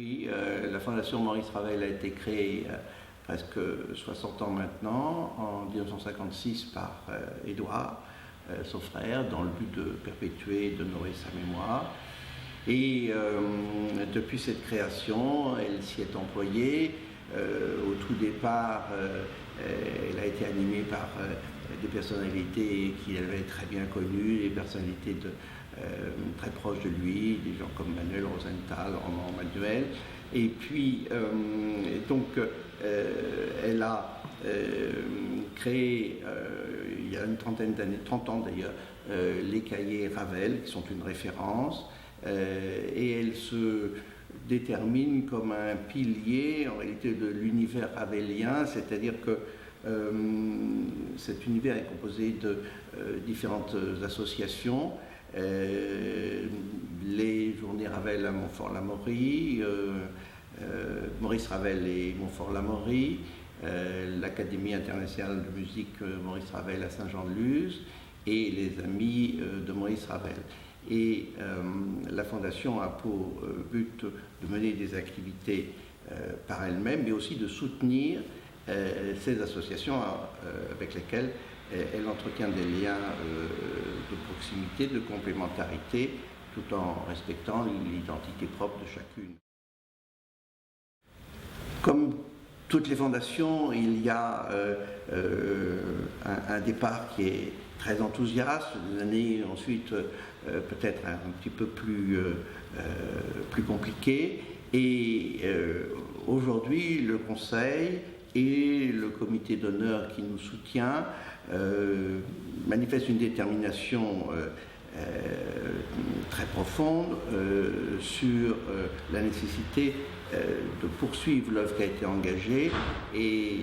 Oui, la Fondation Maurice Ravel a été créée presque 60 ans maintenant, en 1956 par Édouard, son frère, dans le but de perpétuer et d'honorer sa mémoire. Et depuis cette création, elle s'y est employée. Au tout départ, elle a été animée par des personnalités qu'il avait très bien connues, des personnalités très proches de lui, des gens comme Manuel Rosenthal, Roman Manuel. Et puis, elle a créé, il y a une trentaine d'années, 30 ans d'ailleurs, les cahiers Ravel, qui sont une référence, et elle se détermine comme un pilier, en réalité, de l'univers ravelien, c'est-à-dire que cet univers est composé de différentes associations, les Journées Ravel à Montfort-l'Amaury, Maurice Ravel et Montfort-l'Amaury, l'Académie internationale de musique Maurice Ravel à Saint-Jean-de-Luz et les Amis de Maurice Ravel. Et la Fondation a pour but de mener des activités par elle-même, mais aussi de soutenir ces associations avec lesquelles elle entretient des liens de proximité, de complémentarité, tout en respectant l'identité propre de chacune. Comme toutes les fondations, il y a un départ qui est très enthousiaste, des années ensuite peut-être un petit peu plus compliquées. Et aujourd'hui, le Conseil et le comité d'honneur qui nous soutient manifestent une détermination très profonde sur la nécessité de poursuivre l'œuvre qui a été engagée, et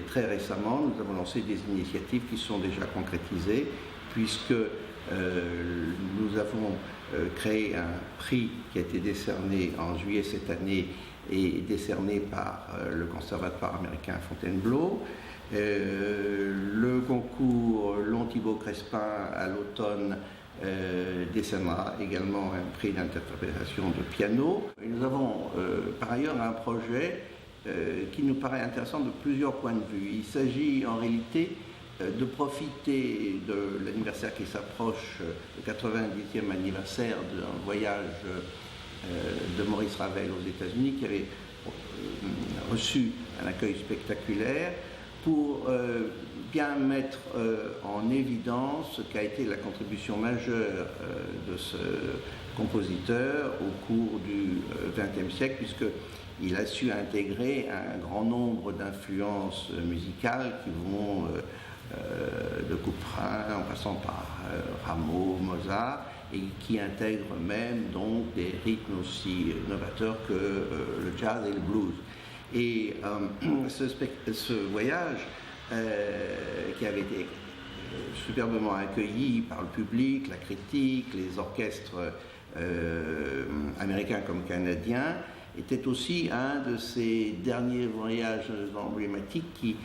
très récemment nous avons lancé des initiatives qui sont déjà concrétisées, puisque nous avons créé un prix qui a été décerné en juillet cette année et décerné par le Conservatoire américain Fontainebleau. Le concours Long Thibaut Crespin à l'automne décernera également un prix d'interprétation de piano. Et nous avons par ailleurs un projet qui nous paraît intéressant de plusieurs points de vue. Il s'agit en réalité de profiter de l'anniversaire qui s'approche, le 90e anniversaire d'un voyage de Maurice Ravel aux États-Unis, qui avait reçu un accueil spectaculaire, pour bien mettre en évidence ce qu'a été la contribution majeure de ce compositeur au cours du XXe siècle, puisqu'il a su intégrer un grand nombre d'influences musicales qui vont de Couperin en passant par Rameau, Mozart, et qui intègrent même donc des rythmes aussi novateurs que le jazz et le blues. Et ce voyage, qui avait été superbement accueilli par le public, la critique, les orchestres américains comme canadiens, était aussi un de ces derniers voyages emblématiques qui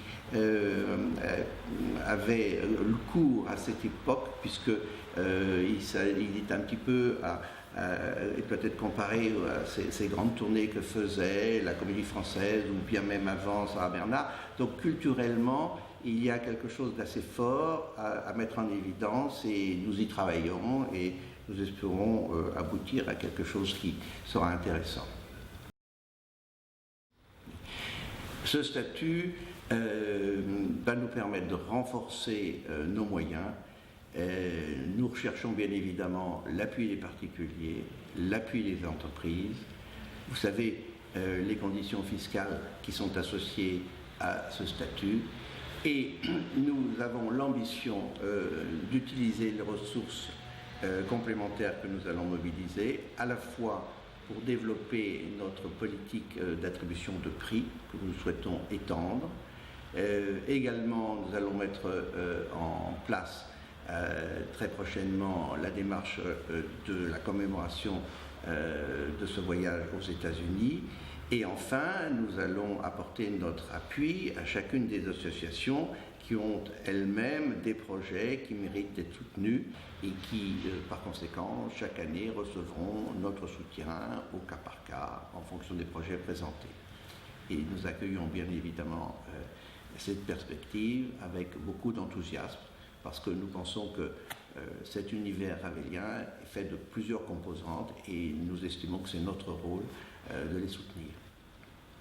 avait le cours à cette époque, puisque il est un petit peu il peut être comparé à ces grandes tournées que faisait la Comédie Française, ou bien même avant Sarah Bernard. Donc culturellement, il y a quelque chose d'assez fort à mettre en évidence, et nous y travaillons, et nous espérons aboutir à quelque chose qui sera intéressant. Ce statut va nous permettre de renforcer nos moyens. Nous recherchons bien évidemment l'appui des particuliers, l'appui des entreprises. Vous savez, les conditions fiscales qui sont associées à ce statut. Et nous avons l'ambition d'utiliser les ressources complémentaires que nous allons mobiliser, à la fois pour développer notre politique d'attribution de prix que nous souhaitons étendre. Également, nous allons mettre en place très prochainement la démarche de la commémoration de ce voyage aux États-Unis, Et enfin, nous allons apporter notre appui à chacune des associations qui ont elles-mêmes des projets qui méritent d'être soutenus et qui, par conséquent, chaque année recevront notre soutien au cas par cas en fonction des projets présentés. Et nous accueillons bien évidemment cette perspective avec beaucoup d'enthousiasme parce que nous pensons que cet univers ravélien est fait de plusieurs composantes et nous estimons que c'est notre rôle de les soutenir.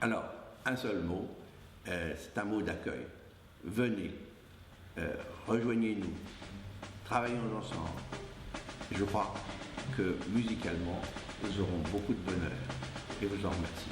Alors, un seul mot, c'est un mot d'accueil. Venez, rejoignez-nous, travaillons ensemble. Je crois que musicalement, nous aurons beaucoup de bonheur et vous en remercie.